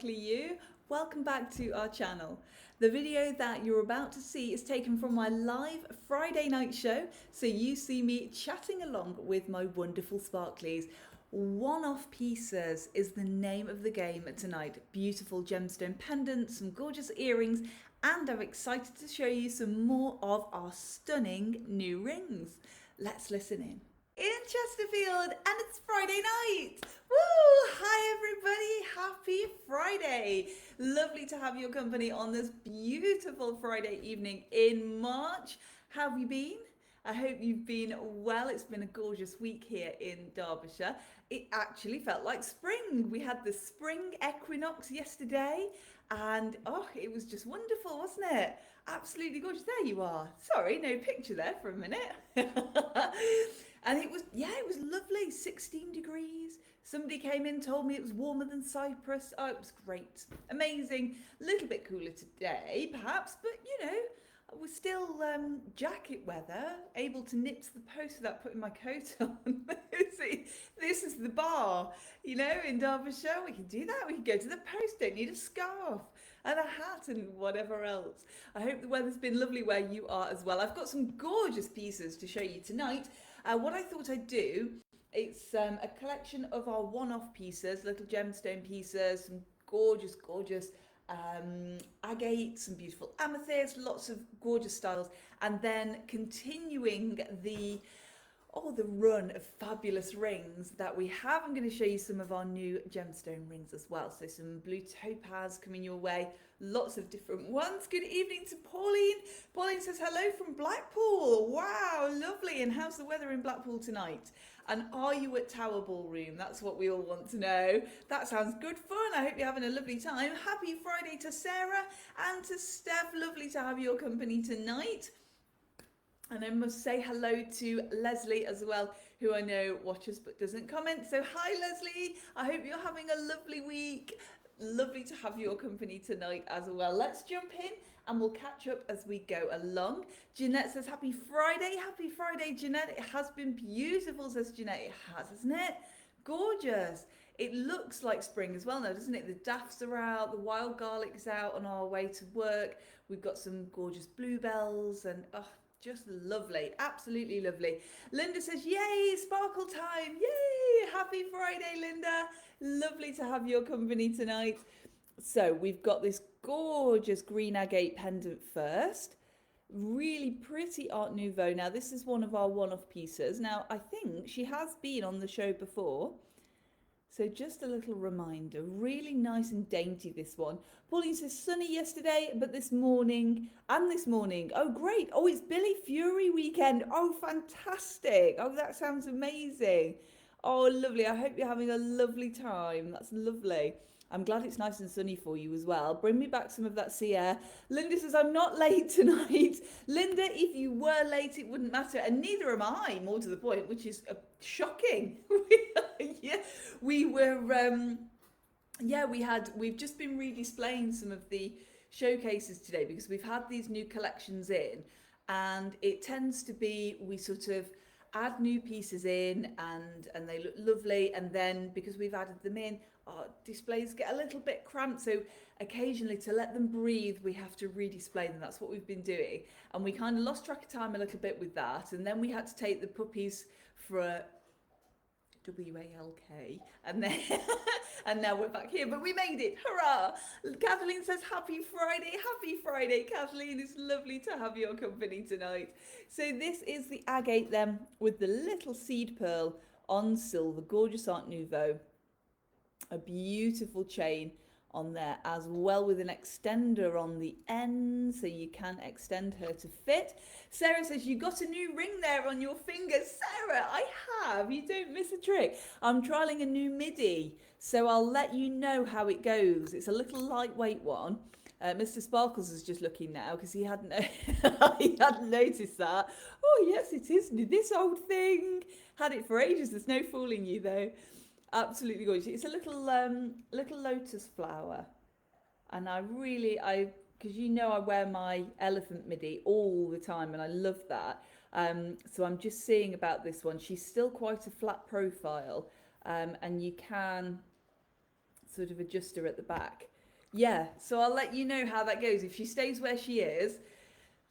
Sparkly you. Welcome back to our channel. The video that you're about to see is taken from my live Friday night show, so you see me chatting along with my wonderful Sparklies. One-off pieces is the name of the game tonight. Beautiful gemstone pendants, some gorgeous earrings, and I'm excited to show you some more of our stunning new rings. Let's listen in Chesterfield, and it's Friday night. Woo! Hi everybody, happy Friday. Lovely to have your company on this beautiful Friday evening in March. How have you been? I hope you've been well. It's been a gorgeous week here in Derbyshire. It actually felt like spring. We had the spring equinox yesterday, and oh, it was just wonderful, wasn't it? Absolutely gorgeous. There you are. Sorry, no picture there for a minute. And it was lovely, 16 degrees. Somebody came in, told me it was warmer than Cyprus. Oh, it was great. Amazing. A little bit cooler today, perhaps, but we're still jacket weather, able to nip to the post without putting my coat on. See, this is the bar, in Derbyshire. We can do that. We can go to the post, don't need a scarf and a hat and whatever else. I hope the weather's been lovely where you are as well. I've got some gorgeous pieces to show you tonight. What I thought I'd do, it's a collection of our one-off pieces, little gemstone pieces, some gorgeous, gorgeous agates, some beautiful amethyst, lots of gorgeous styles, and then continuing the run of fabulous rings that we have. I'm going to show you some of our new gemstone rings as well. So some blue topaz coming your way, lots of different ones. Good evening to Pauline. Pauline says hello from Blackpool. Wow, lovely. And how's the weather in Blackpool tonight? And are you at Tower Ballroom? That's what we all want to know. That sounds good fun. I hope you're having a lovely time. Happy Friday to Sarah and to Steph. Lovely to have your company tonight. And I must say hello to Leslie as well, who I know watches but doesn't comment. So hi, Leslie. I hope you're having a lovely week. Lovely to have your company tonight as well. Let's jump in and we'll catch up as we go along. Jeanette says, happy Friday. Happy Friday, Jeanette. It has been beautiful, says Jeanette. It has, hasn't it? Gorgeous. It looks like spring as well now, doesn't it? The daffs are out, the wild garlic's out on our way to work. We've got some gorgeous bluebells and just lovely, absolutely lovely. Linda says, yay, sparkle time, yay, happy Friday, Linda. Lovely to have your company tonight. So we've got this gorgeous green agate pendant first. Really pretty Art Nouveau. Now, this is one of our one-off pieces. Now, I think she has been on the show before. So just a little reminder, really nice and dainty, this one. Pauline says sunny yesterday, but this morning, oh great, oh it's Billy Fury weekend, oh fantastic, oh that sounds amazing. Oh lovely, I hope you're having a lovely time, that's lovely. I'm glad it's nice and sunny for you as well. Bring me back some of that sea air. Linda says, I'm not late tonight. Linda, if you were late, it wouldn't matter. And neither am I, more to the point, which is shocking. Yeah, we were, we've just been redisplaying some of the showcases today because we've had these new collections in, and it tends to be, we sort of add new pieces in and they look lovely, and then because we've added them in, our displays get a little bit cramped, so occasionally to let them breathe we have to redisplay them. That's what we've been doing, and we kind of lost track of time a little bit with that, and then we had to take the puppies for a WALK, and then and now we're back here, but we made it, hurrah. Kathleen says happy Friday. Kathleen, it's lovely to have your company tonight. So this is the agate then with the little seed pearl on silver, gorgeous Art Nouveau, a beautiful chain on there as well with an extender on the end so you can extend her to fit. Sarah says you got a new ring there on your finger. Sarah, I have, you don't miss a trick. I'm trialing a new midi, so I'll let you know how it goes. It's a little lightweight one. Mr. Sparkles is just looking now because he hadn't he hadn't noticed that. Oh yes, it is this old thing. Had it for ages. There's no fooling you though. Absolutely gorgeous. It's a little lotus flower, and I because I wear my elephant midi all the time and I love that. So I'm just seeing about this one. She's still quite a flat profile, and you can sort of adjuster at the back. Yeah, so I'll let you know how that goes. If she stays where she is,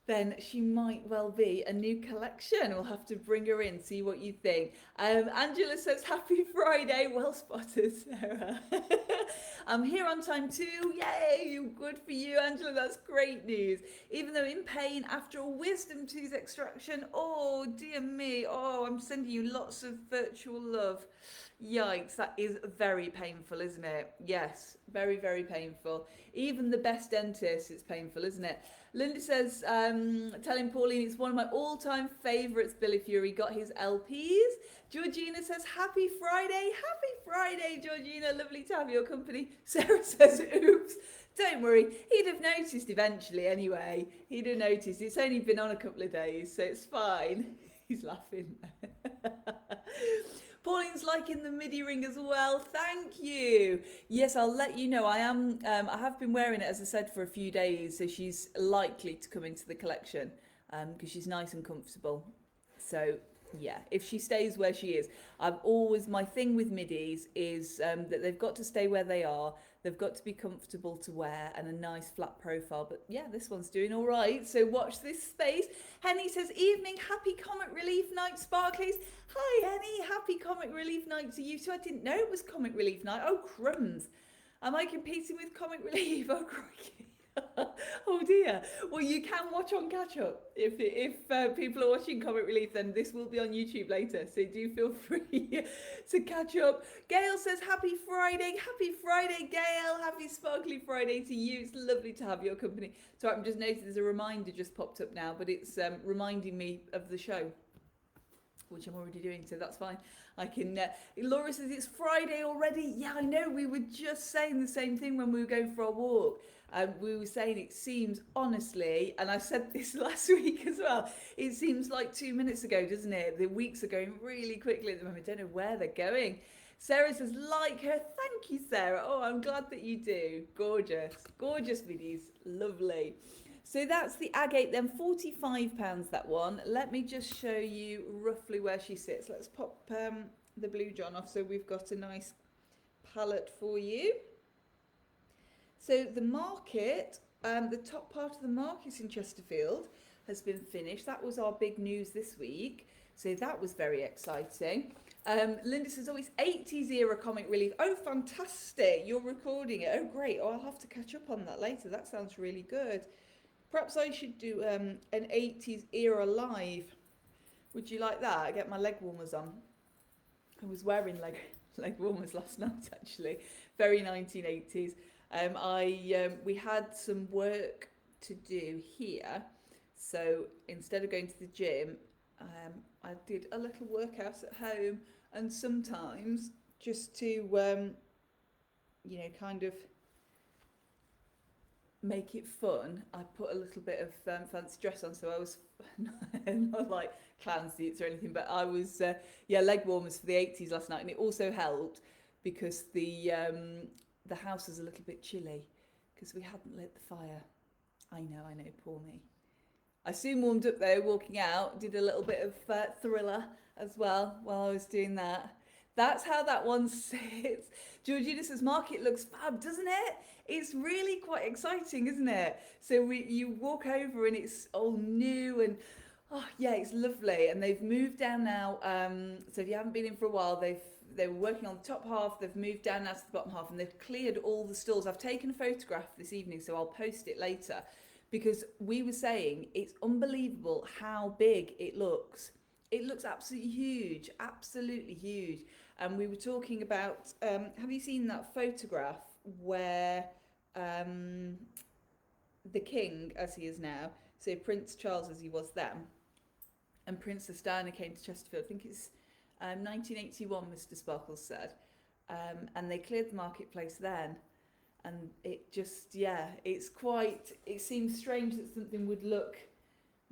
then she might well be a new collection. We'll have to bring her in, see what you think. Angela says, happy Friday. Well spotted, Sarah. I'm here on time too. Yay, good for you, Angela. That's great news. Even though in pain after a wisdom tooth extraction. Oh, dear me. Oh, I'm sending you lots of virtual love. Yikes, that is very painful, isn't it? Yes, very, very painful. Even the best dentist, it's painful, isn't it? Linda says, telling Pauline it's one of my all-time favourites, Billy Fury, got his LPs. Georgina says, happy Friday. Happy Friday, Georgina. Lovely to have your company. Sarah says, oops. Don't worry, he'd have noticed eventually anyway. He'd have noticed. It's only been on a couple of days, so it's fine. He's laughing. Pauline's liking the midi ring as well. Thank you. Yes, I'll let you know. I have been wearing it, as I said, for a few days, so she's likely to come into the collection because she's nice and comfortable. So yeah, if she stays where she is, my thing with midis is that they've got to stay where they are. They've got to be comfortable to wear and a nice flat profile. But yeah, this one's doing all right. So watch this space. Henny says, evening, happy Comic Relief Night, Sparklies. Hi, Henny, happy Comic Relief Night to you too. I didn't know it was Comic Relief Night. Oh, crumbs. Am I competing with Comic Relief? Oh, crikey. Oh dear. Well, you can watch on catch up. If people are watching Comic Relief, then this will be on YouTube later. So do feel free to catch up. Gail says, happy Friday. Happy Friday, Gail. Happy Sparkly Friday to you. It's lovely to have your company. So I'm just noticed there's a reminder just popped up now, but it's reminding me of the show, which I'm already doing, so that's fine. I can. Laura says it's Friday already. Yeah, I know. We were just saying the same thing when we were going for our walk. We were saying it seems, honestly, and I said this last week as well, it seems like 2 minutes ago, doesn't it? The weeks are going really quickly at the moment. I don't know where they're going. Sarah says, like her. Thank you, Sarah. Oh, I'm glad that you do. Gorgeous. Gorgeous videos. Lovely. So that's the agate then, £45 that one. Let me just show you roughly where she sits. Let's pop the blue John off so we've got a nice palette for you. So the market, the top part of the market in Chesterfield has been finished. That was our big news this week. So that was very exciting. Linda says, oh, it's 80s era Comic Relief. Oh, fantastic. You're recording it. Oh, great. Oh, I'll have to catch up on that later. That sounds really good. Perhaps I should do an 80s era live. Would you like that? Get my leg warmers on. I was wearing leg warmers last night, actually. Very 1980s. We had some work to do here. So instead of going to the gym, I did a little workout at home. And sometimes just to, kind of make it fun, I put a little bit of fancy dress on, so I was not like clown suits or anything, but I was leg warmers for the 80s last night, and it also helped because the house was a little bit chilly because we hadn't lit the fire. I know, poor me. I soon warmed up though, walking out, did a little bit of Thriller as well while I was doing that. That's how that one sits. Georgina says, market looks fab, doesn't it? It's really quite exciting, isn't it? So you walk over and it's all new and, oh yeah, it's lovely. And they've moved down now. So if you haven't been in for a while, they were working on the top half. They've moved down now to the bottom half and they've cleared all the stalls. I've taken a photograph this evening, so I'll post it later. Because we were saying it's unbelievable how big it looks. It looks absolutely huge, absolutely huge. And we were talking about, have you seen that photograph where the king, as he is now, so Prince Charles as he was then, and Princess Diana came to Chesterfield, I think it's 1981, Mr. Sparkles said, and they cleared the marketplace then. And it just, it seems strange that something would look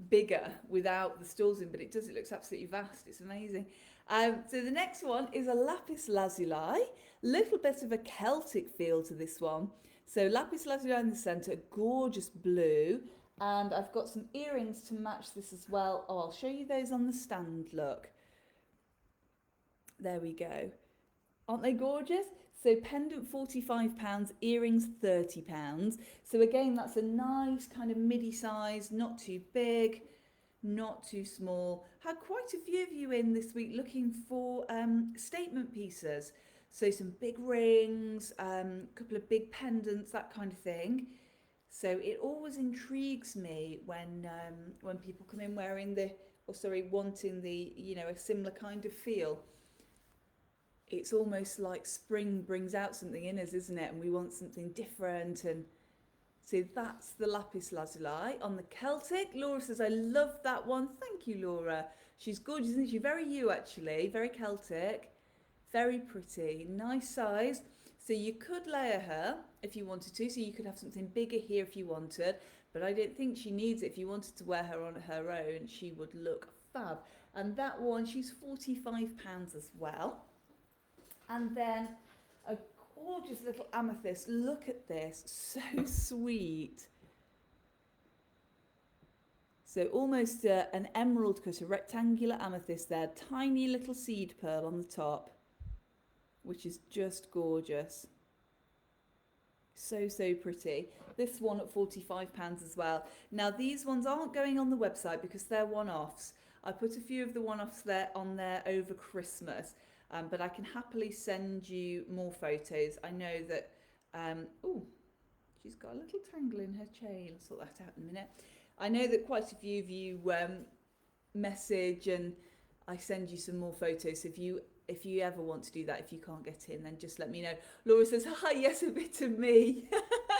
bigger without the stalls in, but it does, it looks absolutely vast. It's amazing. So the next one is a lapis lazuli, little bit of a Celtic feel to this one. So lapis lazuli in the centre, gorgeous blue, and I've got some earrings to match this as well. Oh, I'll show you those on the stand, look. There we go. Aren't they gorgeous? So pendant £45, earrings £30. So again, that's a nice kind of midi size, not too big, not too small. Had quite a few of you in this week looking for statement pieces. So some big rings, a couple of big pendants, that kind of thing. So it always intrigues me when people come in wearing wanting a similar kind of feel. It's almost like spring brings out something in us, isn't it? And we want something different. And so that's the lapis lazuli. On the Celtic, Laura says, I love that one. Thank you, Laura. She's gorgeous, isn't she? Very you, actually. Very Celtic. Very pretty. Nice size. So you could layer her if you wanted to. So you could have something bigger here if you wanted. But I don't think she needs it. If you wanted to wear her on her own, she would look fab. And that one, she's £45 as well. And then a gorgeous little amethyst. Look at this, so sweet. So almost an emerald cut, a rectangular amethyst there. Tiny little seed pearl on the top, which is just gorgeous. So, so pretty. This one at £45 as well. Now these ones aren't going on the website because they're one-offs. I put a few of the one-offs on there over Christmas. But I can happily send you more photos. I know that, she's got a little tangle in her chain. I'll sort that out in a minute. I know that quite a few of you message and I send you some more photos. If you ever want to do that, if you can't get in, then just let me know. Laura says, hi, yes, a bit of me.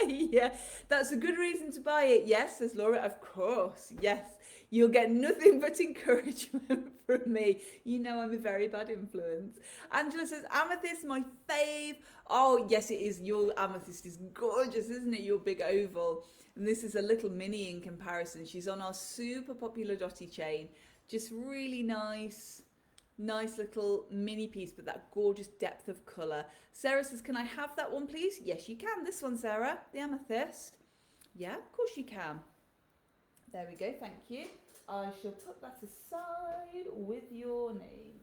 Yeah, that's a good reason to buy it. Yes, says Laura, of course, yes. You'll get nothing but encouragement from me. You know I'm a very bad influence. Angela says, amethyst, my fave. Oh, yes, it is. Your amethyst is gorgeous, isn't it? Your big oval. And this is a little mini in comparison. She's on our super popular dotty chain. Just really nice little mini piece, but that gorgeous depth of colour. Sarah says, can I have that one, please? Yes, you can. This one, Sarah, the amethyst. Yeah, of course you can. There we go, thank you. I shall put that aside with your name.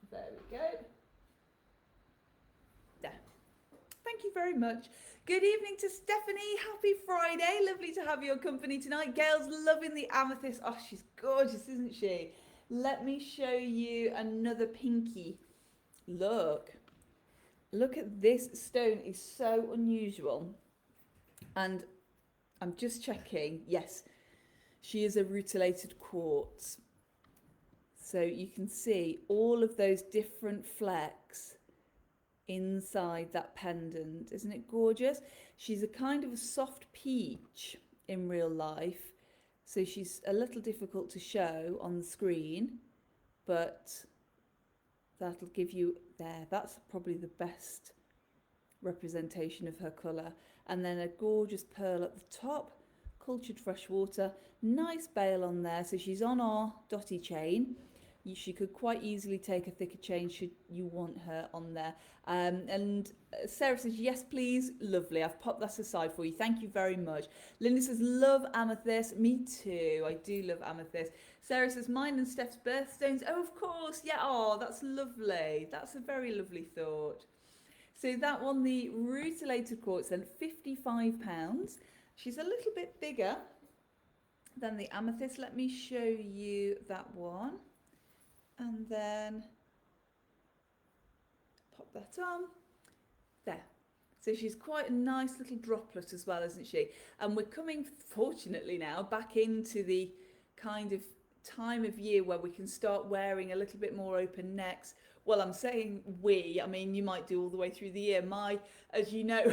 There we go. There. Thank you very much. Good evening to Stephanie. Happy Friday. Lovely to have your company tonight. Gail's loving the amethyst. Oh, she's gorgeous, isn't she? Let me show you another pinky. Look at this stone. Is so unusual. And I'm just checking. Yes. She is a rutilated quartz. So you can see all of those different flecks inside that pendant. Isn't it gorgeous? She's a kind of a soft peach in real life. So she's a little difficult to show on the screen, but that'll give you there. That's probably the best representation of her colour. And then a gorgeous pearl at the top. Cultured fresh water, nice bail on there. So she's on our dotty chain. She could quite easily take a thicker chain should you want her on there. And Sarah says, yes, please. Lovely. I've popped that aside for you. Thank you very much. Linda says, love amethyst. Me too. I do love amethyst. Sarah says, mine and Steph's birthstones. Oh, of course. Yeah. Oh, that's lovely. That's a very lovely thought. So that one, the rutilated quartz, then £55. She's a little bit bigger than the amethyst. Let me show you that one. And then pop that on. There. So she's quite a nice little droplet as well, isn't she? And we're coming, fortunately now, back into the kind of time of year where we can start wearing a little bit more open necks. Well, I'm saying we, I mean, you might do all the way through the year. As you know,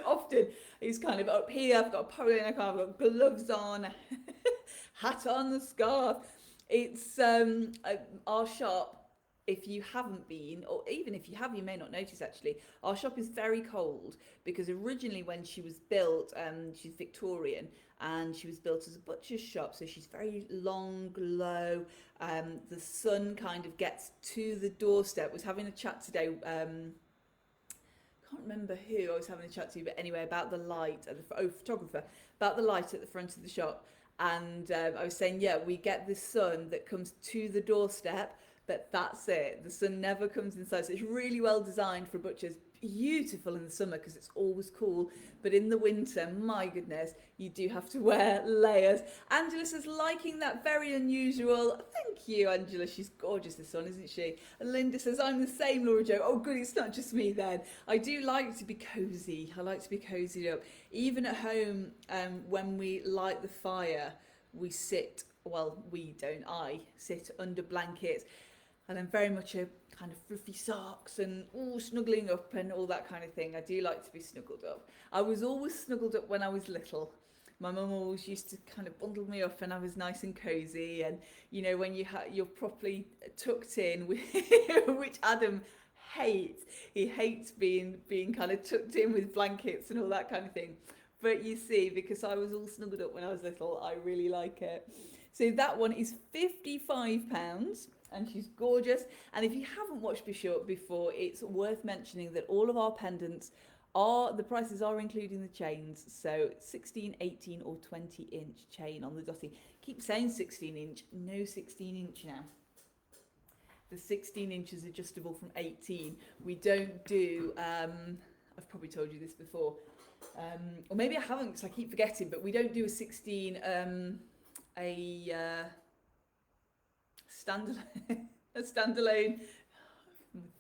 often it's kind of up here. I've got a polo neck on, I've got gloves on, hat on, the scarf. It's our shop. If you haven't been, or even if you have, you may not notice actually, our shop is very cold because originally when she was built, she's Victorian and she was built as a butcher's shop. So she's very long, low. The sun kind of gets to the doorstep. I was having a chat today. Can't remember who I was having a chat to, but anyway, about the light at the photographer, about the light at the front of the shop. And I was saying, yeah, we get the sun that comes to the doorstep. But that's it. The sun never comes inside. So it's really well designed for butchers. beautiful in the summer because it's always cool, but in the winter, my goodness, you do have to wear layers. Angela says, liking that, very unusual. Thank you, Angela. She's gorgeous, this one, isn't she? And Linda says, I'm the same, Laura Jo. Oh, good, it's not just me then. I do like to be cozy. I like to be cozied up. Even at home, when we light the fire, we sit, well, we don't, I sit under blankets. And I'm very much a kind of fluffy socks and snuggling up and all that kind of thing. I do like to be snuggled up. I was always snuggled up when I was little. My mum always used to kind of bundle me up and I was nice and cosy. And, you know, when you're properly tucked in, which Adam hates. He hates being kind of tucked in with blankets and all that kind of thing. But you see, because I was all snuggled up when I was little, I really like it. So that one is £55. And she's gorgeous. And if you haven't watched before, it's worth mentioning that all of our pendants the prices are including the chains. So 16, 18 or 20 inch chain on the dotty. Keep saying 16 inch, no 16 inch now. The 16 inch is adjustable from 18. We don't do, I've probably told you this before, or maybe I haven't because I keep forgetting, but we don't do a 16, standalone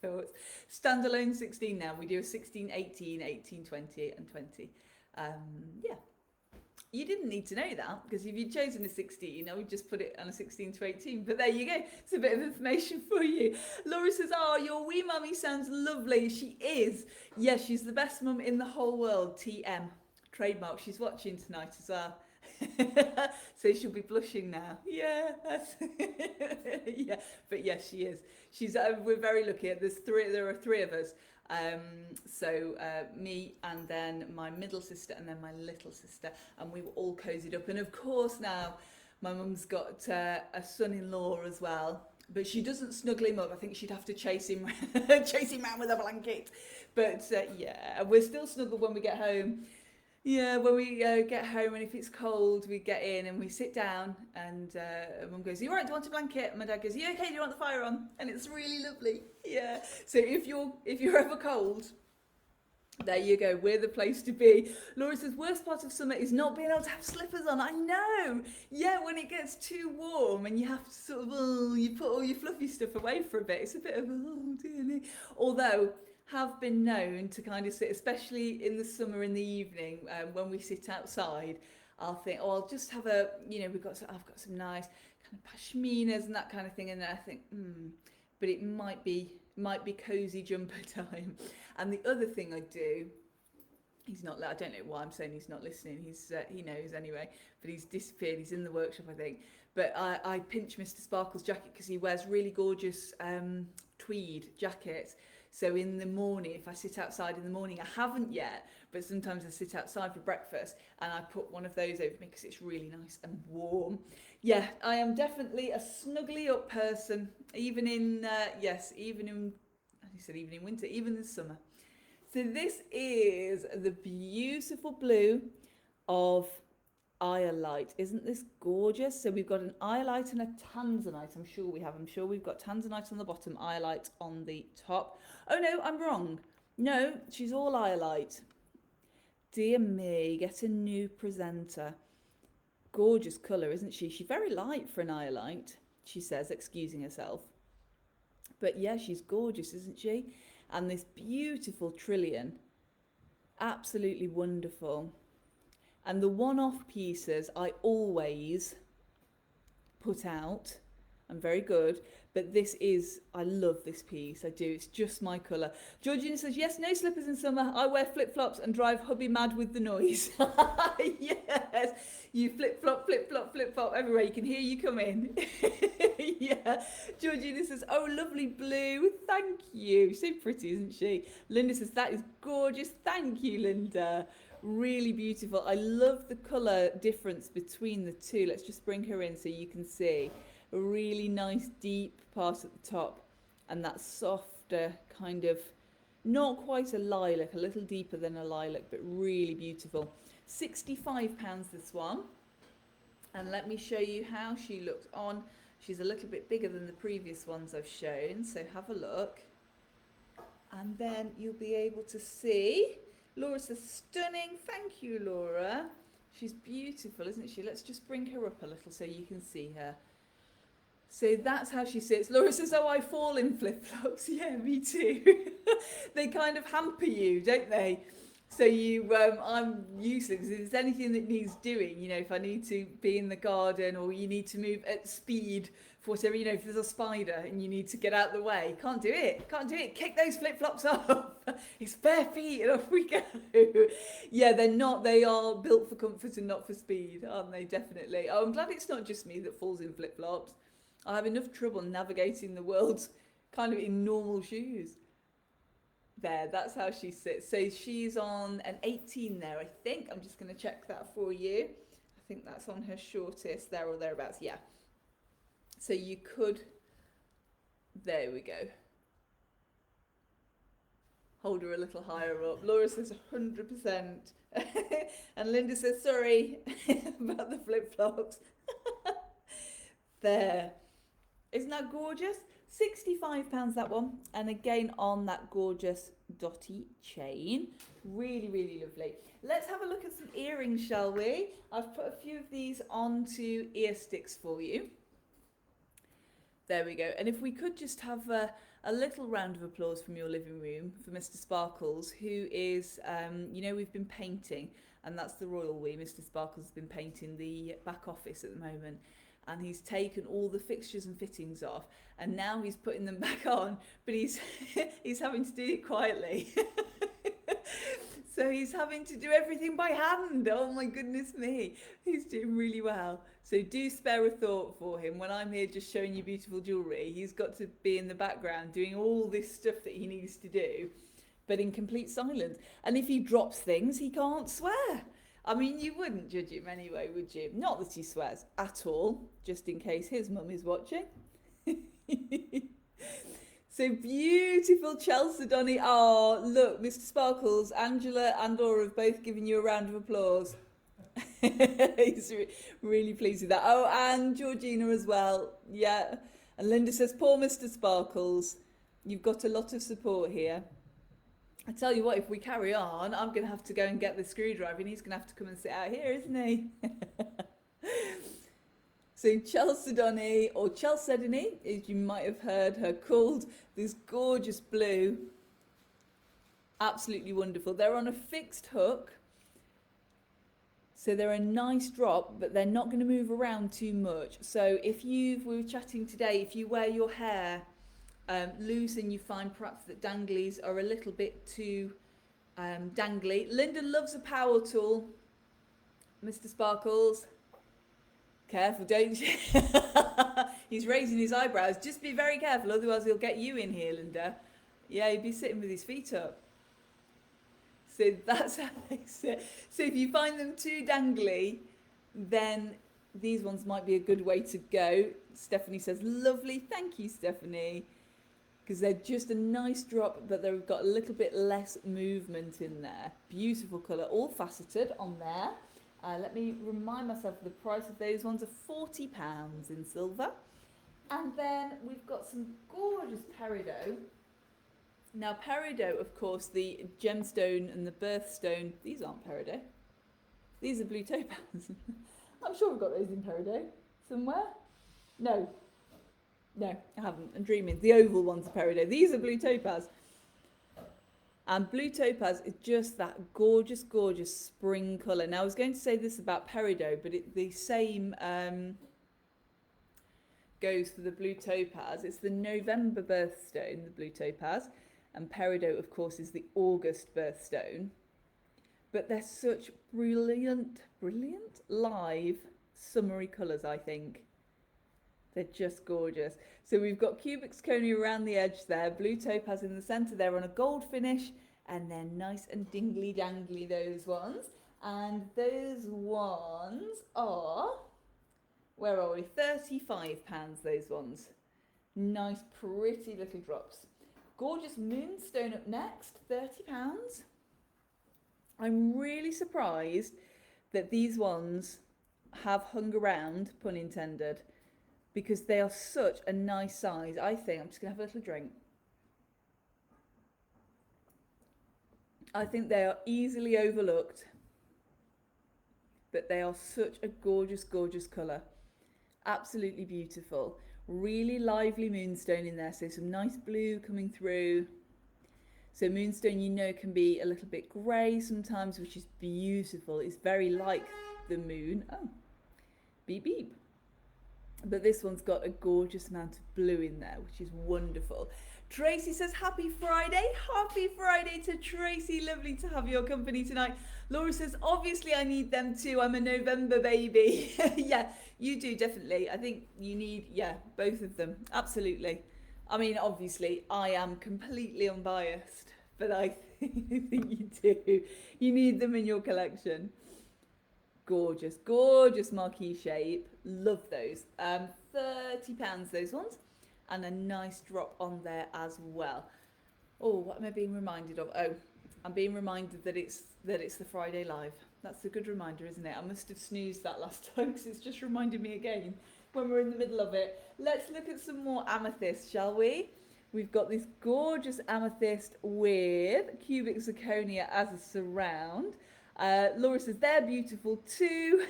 thoughts. Standalone 16 now. We do a 16, 18, 18, 20 and 20. Yeah. You didn't need to know that because if you'd chosen a 16, I would just put it on a 16 to 18. But there you go. It's a bit of information for you. Laura says, oh, your wee mummy sounds lovely. She is. Yes, she's the best mum in the whole world. TM. Trademark. She's watching tonight as well. So she'll be blushing now. Yeah, yeah, but yes, she is. She's. We're very lucky. There are three of us. So me and then my middle sister and then my little sister, and we were all cozied up. And of course now, my mum's got a son-in-law as well. But she doesn't snuggle him up. I think she'd have to chase him around with a blanket. But yeah, we're still snuggled when we get home. Yeah, when we get home and if it's cold, we get in and we sit down and Mum goes, you all right, do you want a blanket? And my dad goes, you okay, do you want the fire on? And it's really lovely. Yeah. So if you're ever cold, there you go, we're the place to be. Laura says, worst part of summer is not being able to have slippers on. I know. Yeah, when it gets too warm and you have to sort of, you put all your fluffy stuff away for a bit. It's a bit of, oh dear me. Although, have been known to kind of sit, especially in the summer in the evening when we sit outside. I'll think, oh, I'll just have a, you know, I've got some nice kind of pashminas and that kind of thing, and then I think, but it might be cozy jumper time. And the other thing I do, he's not. I don't know why I'm saying he's not listening. He knows anyway, but he's disappeared. He's in the workshop, I think. But I pinch Mr. Sparkle's jacket because he wears really gorgeous tweed jackets. So in the morning, if I sit outside in the morning, I haven't yet, but sometimes I sit outside for breakfast and I put one of those over me because it's really nice and warm. Yeah, I am definitely a snuggly up person, even in, even in winter, even in summer. So this is the beautiful blue of Iolite. Isn't this gorgeous? So we've got an Iolite and a Tanzanite. I'm sure we've got Tanzanite on the bottom, Iolite on the top. Oh no, I'm wrong. No, she's all Iolite. Dear me, get a new presenter. Gorgeous colour, isn't she? She's very light for an Iolite, she says, excusing herself. But yeah, she's gorgeous, isn't she? And this beautiful trillion. Absolutely wonderful. And the one-off pieces I always put out. I'm very good. But I love this piece. I do. It's just my colour. Georgina says, yes, no slippers in summer. I wear flip-flops and drive hubby mad with the noise. Yes. You flip-flop, flip-flop, flip-flop everywhere. You can hear you come in. Yeah. Georgina says, oh, lovely blue. Thank you. So pretty, isn't she? Linda says, that is gorgeous. Thank you, Linda. Really beautiful. I love the colour difference between the two. Let's just bring her in so you can see. A really nice deep part at the top and that softer kind of, not quite a lilac, a little deeper than a lilac, but really beautiful. £65 this one. And let me show you how she looks on. She's a little bit bigger than the previous ones I've shown, so have a look. And then you'll be able to see, Laura says, stunning. Thank you, Laura. She's beautiful, isn't she? Let's just bring her up a little so you can see her. So that's how she sits. Laura says, oh, I fall in flip-flops. Yeah, me too. They kind of hamper you, don't they? So I'm useless. If there's anything that needs doing, you know, if I need to be in the garden or you need to move at speed for whatever, you know, if there's a spider and you need to get out the way, can't do it. Kick those flip-flops off. It's bare feet and off we go. Yeah, they are built for comfort and not for speed, aren't they? Definitely. Oh, I'm glad it's not just me that falls in flip-flops. I have enough trouble navigating the world kind of in normal shoes. There, that's how she sits. So she's on an 18 there, I think. I'm just going to check that for you. I think that's on her shortest there or thereabouts. Yeah. So you could, there we go. Hold her a little higher up. Laura says 100%. And Linda says, sorry about the flip-flops. There. Isn't that gorgeous? £65 that one, and again on that gorgeous dotty chain. Really, really lovely. Let's have a look at some earrings, shall we? I've put a few of these onto ear sticks for you. There we go. And if we could just have a little round of applause from your living room for Mr. Sparkles, who is, you know, we've been painting, and that's the royal we. Mr. Sparkles has been painting the back office at the moment. And he's taken all the fixtures and fittings off, and now he's putting them back on, but he's having to do it quietly. So he's having to do everything by hand. Oh my goodness me. He's doing really well. So do spare a thought for him. When I'm here just showing you beautiful jewellery, he's got to be in the background doing all this stuff that he needs to do, but in complete silence. And if he drops things, he can't swear. I mean, you wouldn't judge him anyway, would you? Not that he swears at all, just in case his mum is watching. So beautiful, Chelsea Donny. Oh, look, Mr. Sparkles, Angela and Laura have both given you a round of applause. He's really pleased with that. Oh, and Georgina as well. Yeah. And Linda says, poor Mr. Sparkles. You've got a lot of support here. I tell you what, if we carry on, I'm going to have to go and get the screwdriver and he's going to have to come and sit out here, isn't he? So Chalcedony, or Chalcedony, as you might have heard her called, this gorgeous blue. Absolutely wonderful. They're on a fixed hook. So they're a nice drop, but they're not going to move around too much. So we were chatting today, if you wear your hair loose and you find perhaps that danglies are a little bit too dangly. Linda loves a power tool. Mr. Sparkles, careful, don't you? He's raising his eyebrows. Just be very careful, otherwise he'll get you in here, Linda. Yeah, he'd be sitting with his feet up. So that's how they sit. So if you find them too dangly, then these ones might be a good way to go. Stephanie says, lovely. Thank you, Stephanie. Because they're just a nice drop, but they've got a little bit less movement in there. Beautiful colour, all faceted on there. Let me remind myself the price of those ones are £40 in silver. And then we've got some gorgeous peridot. Now peridot, of course, the gemstone and the birthstone, these aren't peridot. These are blue topaz. I'm sure we've got those in peridot somewhere. No, I haven't. I'm dreaming. The oval ones are peridot. These are blue topaz. And blue topaz is just that gorgeous, gorgeous spring colour. Now, I was going to say this about peridot, but the same goes for the blue topaz. It's the November birthstone, the blue topaz. And peridot, of course, is the August birthstone. But they're such brilliant, live, summery colours, I think. They're just gorgeous. So we've got cubic zirconia around the edge there, blue topaz in the centre there on a gold finish, and they're nice and dingly dangly, those ones. And those ones are, where are we? £35, those ones. Nice, pretty little drops. Gorgeous moonstone up next, £30. I'm really surprised that these ones have hung around, pun intended, because they are such a nice size. I think I'm just going to have a little drink. I think they are easily overlooked, but they are such a gorgeous, gorgeous colour. Absolutely beautiful. Really lively moonstone in there, so some nice blue coming through. So moonstone, you know, can be a little bit grey sometimes, which is beautiful. It's very like the moon. Oh, beep beep. But this one's got a gorgeous amount of blue in there, which is wonderful. Tracy says, happy Friday. Happy Friday to Tracy. Lovely to have your company tonight. Laura says, obviously I need them too. I'm a November baby. Yeah, you do, definitely. I think you need, yeah, both of them. Absolutely. I mean, obviously, I am completely unbiased, but I think you do. You need them in your collection. Gorgeous, gorgeous marquee shape. Love those. £30 those ones, and a nice drop on there as well. Oh, what am I being reminded of? Oh, I'm being reminded that it's the Friday live. That's a good reminder, isn't it? I must have snoozed that last time because it's just reminded me again when we're in the middle of it. Let's look at some more amethyst, shall we? We've got this gorgeous amethyst with cubic zirconia as a surround. Laura says, they're beautiful too.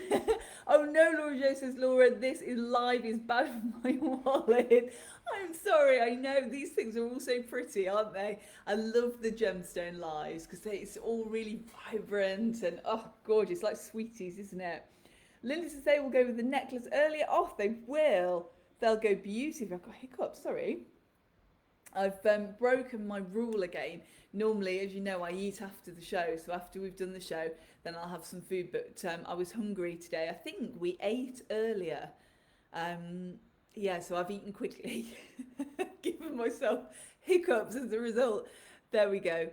Oh no, Laura Jo says, Laura, this is live is bad for my wallet. I'm sorry, I know these things are all so pretty, aren't they? I love the gemstone lives because it's all really vibrant and oh, gorgeous, like sweeties, isn't it? Linda says they will go with the necklace earlier. Oh, they will. They'll go beautiful. I've got hiccups, sorry. I've broken my rule again. Normally, as you know, I eat after the show. So after we've done the show, then I'll have some food. But I was hungry today. I think we ate earlier. Yeah, so I've eaten quickly, giving myself hiccups as a result. There we go.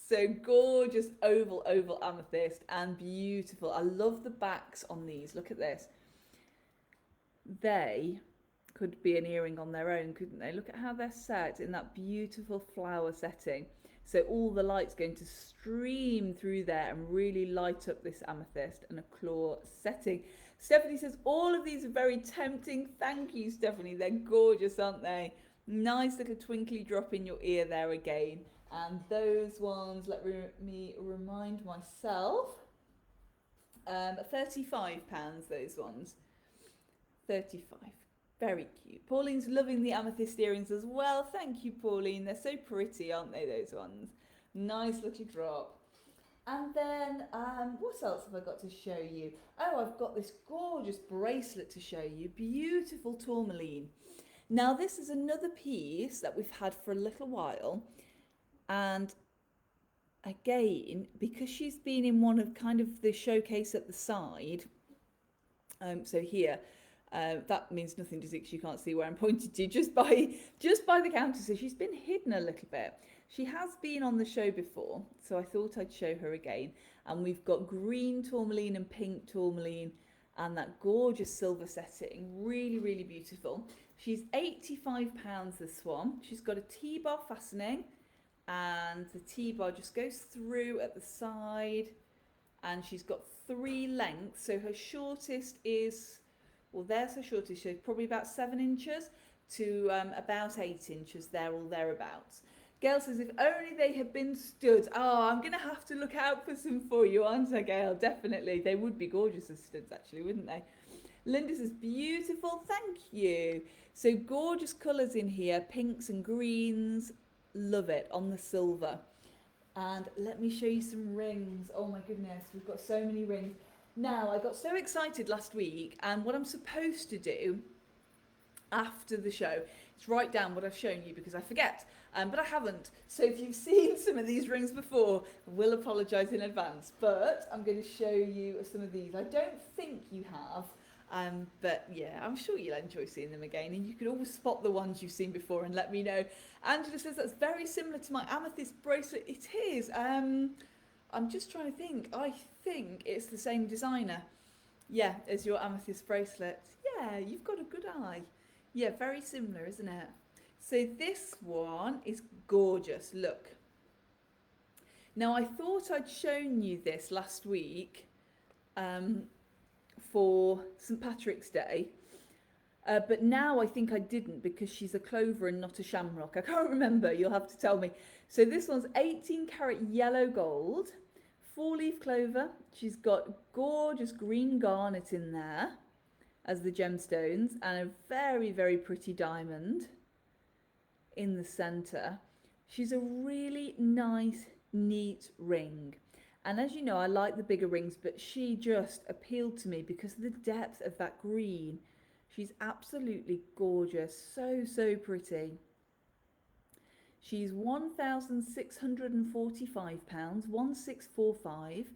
So gorgeous oval amethyst and beautiful. I love the backs on these. Look at this. They could be an earring on their own, couldn't they? Look at how they're set in that beautiful flower setting. So all the light's going to stream through there and really light up this amethyst and a claw setting. Stephanie says, all of these are very tempting. Thank you, Stephanie. They're gorgeous, aren't they? Nice little twinkly drop in your ear there again. And those ones, let me remind myself, £35, those ones. 35. Very cute. Pauline's loving the amethyst earrings as well. Thank you, Pauline. They're so pretty, aren't they, those ones? Nice little drop. And then, what else have I got to show you? Oh, I've got this gorgeous bracelet to show you. Beautiful tourmaline. Now, this is another piece that we've had for a little while. And again, because she's been in one of kind of the showcase at the side, so here, that means nothing, does it? Because you can't see where I'm pointing to just by the counter. So she's been hidden a little bit. She has been on the show before, so I thought I'd show her again. And we've got green tourmaline and pink tourmaline and that gorgeous silver setting. Really, really beautiful. She's £85, this one. She's got a T-bar fastening and the T-bar just goes through at the side and she's got 3 lengths. So her shortest is, well, there's her shortest, so probably about 7 inches to about 8 inches there or thereabouts. Gail says, if only they had been studs. Oh, I'm going to have to look out for some for you, aren't I, Gail? Definitely. They would be gorgeous as studs, actually, wouldn't they? Linda says, beautiful. Thank you. So gorgeous colours in here, pinks and greens. Love it on the silver. And let me show you some rings. Oh, my goodness. We've got so many rings. Now, I got so excited last week, and what I'm supposed to do after the show is write down what I've shown you because I forget, but I haven't. So if you've seen some of these rings before, I will apologise in advance, but I'm going to show you some of these. I don't think you have, but yeah, I'm sure you'll enjoy seeing them again, and you can always spot the ones you've seen before and let me know. Angela says that's very similar to my amethyst bracelet. It is. I'm just trying to think. I think it's the same designer. Yeah, as your amethyst bracelet. Yeah, you've got a good eye. Yeah, very similar, isn't it? So this one is gorgeous. Look. Now, I thought I'd shown you this last week for St. Patrick's Day. But now I think I didn't because she's a clover and not a shamrock. I can't remember. You'll have to tell me. So this one's 18 karat yellow gold, 4-leaf clover. She's got gorgeous green garnet in there as the gemstones and a very, very pretty diamond in the center. She's a really nice, neat ring. And as you know, I like the bigger rings, but she just appealed to me because of the depth of that green. She's absolutely gorgeous, so, so pretty. She's £1,645, 1645.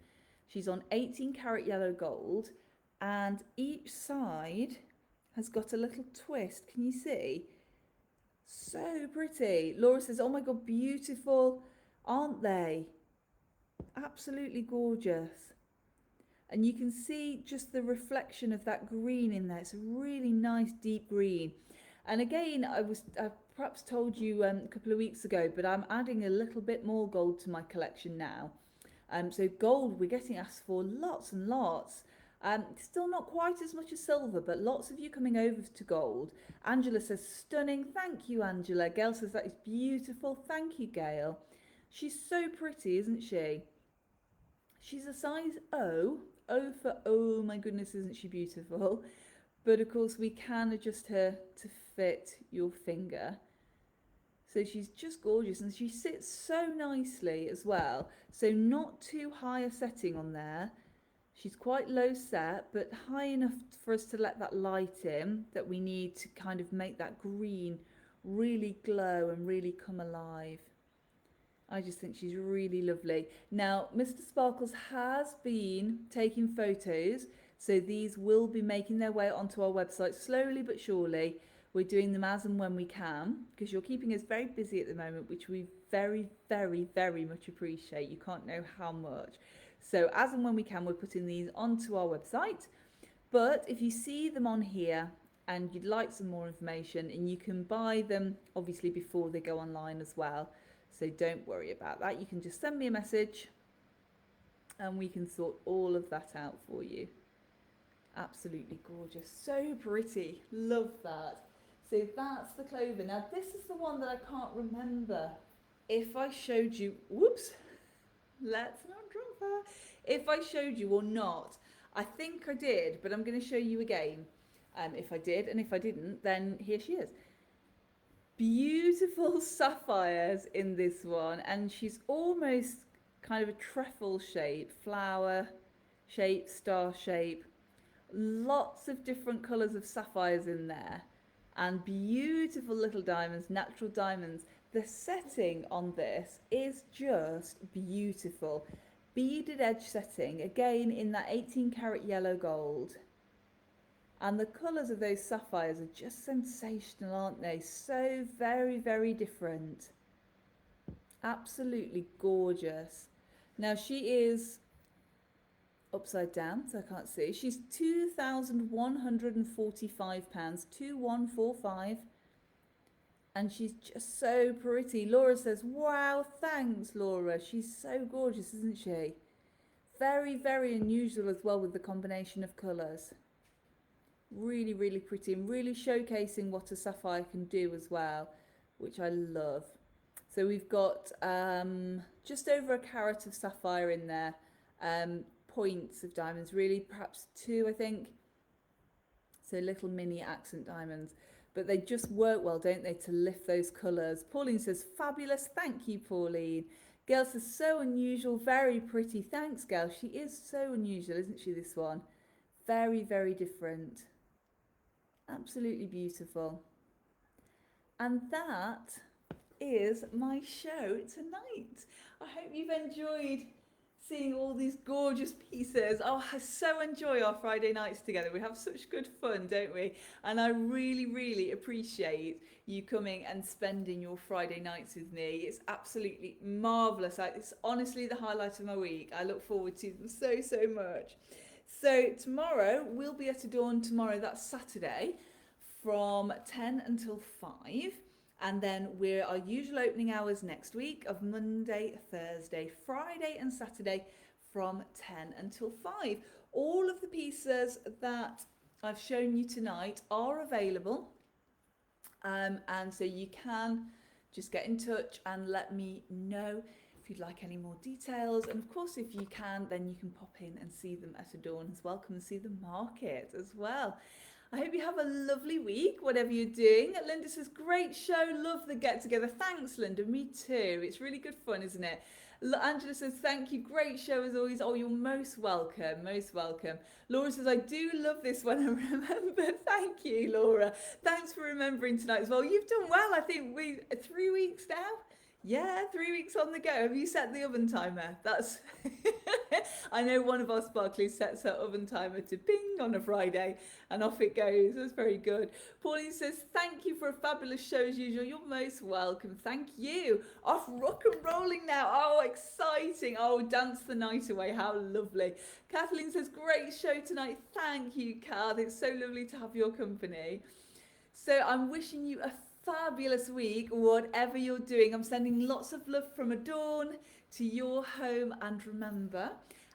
She's on 18 karat yellow gold, and each side has got a little twist. Can you see? So pretty. Laura says, oh my God, beautiful, aren't they? Absolutely gorgeous. And you can see just the reflection of that green in there. It's a really nice deep green. And again, I perhaps told you a couple of weeks ago, but I'm adding a little bit more gold to my collection now. So gold, we're getting asked for lots and lots. Still not quite as much as silver, but lots of you coming over to gold. Angela says, stunning. Thank you, Angela. Gail says, that is beautiful. Thank you, Gail. She's so pretty, isn't she? She's a size O. O for, oh my goodness, isn't she beautiful? But of course, we can adjust her to fit your finger. So she's just gorgeous, and she sits so nicely as well. So not too high a setting on there. She's quite low set, but high enough for us to let that light in that we need to kind of make that green really glow and really come alive. I just think she's really lovely. Now, Mr. Sparkles has been taking photos, so these will be making their way onto our website slowly but surely. We're doing them as and when we can, because you're keeping us very busy at the moment, which we very, very, very much appreciate. You can't know how much. So as and when we can, we're putting these onto our website. But if you see them on here and you'd like some more information, and you can buy them obviously before they go online as well. So don't worry about that. You can just send me a message and we can sort all of that out for you. Absolutely gorgeous. So pretty. Love that. So that's the clover. Now this is the one that I can't remember if I showed you. Whoops. Let's not drop her. If I showed you or not. I think I did, but I'm going to show you again. If I did, and if I didn't, then here she is. Beautiful sapphires in this one, and she's almost kind of a trefoil shape, flower shape, star shape. Lots of different colours of sapphires in there, and beautiful little diamonds, natural diamonds. The setting on this is just beautiful. Beaded edge setting, again in that 18 karat yellow gold. And the colours of those sapphires are just sensational, aren't they? So very, very different. Absolutely gorgeous. Now she is upside down, so I can't see. She's £2,145, 2145. And she's just so pretty. Laura says, wow, thanks, Laura. She's so gorgeous, isn't she? Very, very unusual as well with the combination of colours. Really, really pretty, and really showcasing what a sapphire can do as well, which I love. So we've got just over a carat of sapphire in there, points of diamonds, really, perhaps 2, I think. So little mini accent diamonds, but they just work well, don't they, to lift those colours. Pauline says, fabulous. Thank you, Pauline. Gail says, so unusual, very pretty. Thanks, Gail. She is so unusual, isn't she, this one? Very, very different. Absolutely beautiful. And that is my show tonight. I hope you've enjoyed seeing all these gorgeous pieces. Oh, I so enjoy our Friday nights together. We have such good fun, don't we? And I really, really appreciate you coming and spending your Friday nights with me. It's absolutely marvellous. It's honestly the highlight of my week. I look forward to them so, so much. So tomorrow, we'll be at Adorn tomorrow, that's Saturday, from 10 until 5. And then we're our usual opening hours next week of Monday, Thursday, Friday and Saturday from 10 until 5. All of the pieces that I've shown you tonight are available. And so you can just get in touch and let me know if you'd like any more details. And of course, if you can, then you can pop in and see them at Adorn as well. Come and see the market as well. I hope you have a lovely week, whatever you're doing. Linda says, great show, love the get together. Thanks, Linda, me too. It's really good fun, isn't it? Angela says, thank you, great show as always. Oh, you're most welcome, most welcome. Laura says, I do love this one, I remember. Thank you, Laura. Thanks for remembering tonight as well. You've done well, I think 3 weeks now. Yeah, 3 weeks on the go. Have you set the oven timer? That's I know one of our Sparklies sets her oven timer to ping on a Friday and off it goes. That's very good. Pauline says, thank you for a fabulous show as usual. You're most welcome. Thank you. Off rock and rolling now. Oh, exciting. Oh, dance the night away. How lovely. Kathleen says, great show tonight. Thank you, Kath. It's so lovely to have your company. So I'm wishing you a fabulous week, whatever you're doing. I'm sending lots of love from Adorn to your home, and remember,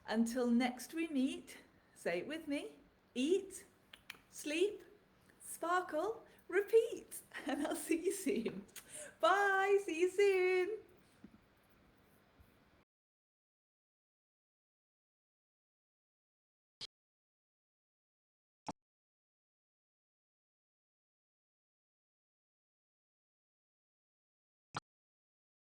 until next we meet, say it with me, eat, sleep, sparkle, repeat, and I'll see you soon. Bye, see you soon.